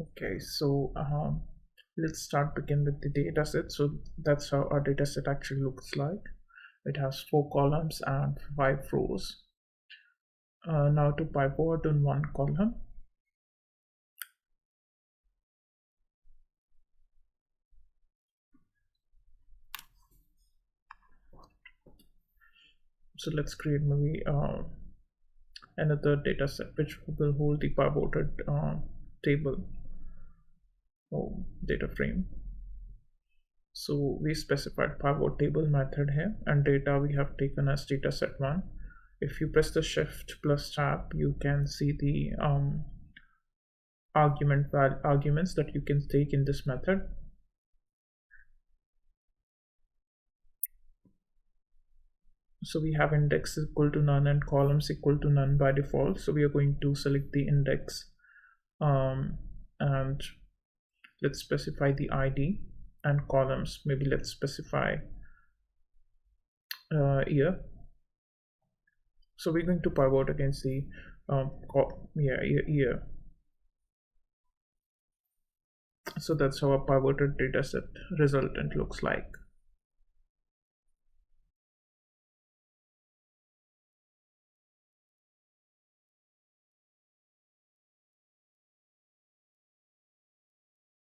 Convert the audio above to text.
Okay, so let's begin with the data set. So that's how our data set actually looks like. It has 4 columns and 5 rows. Now to pivot in one column, so let's create maybe another data set which will hold the pivoted table or data frame. So we specified pivot table method here, and data we have taken as data set 1. If you press the shift plus tab, you can see the arguments that you can take in this method. So we have index equal to none and columns equal to none by default. So we are going to select the index and let's specify the ID, and columns maybe let's specify year. So we're going to pivot against the year. So that's how a pivoted dataset resultant looks like.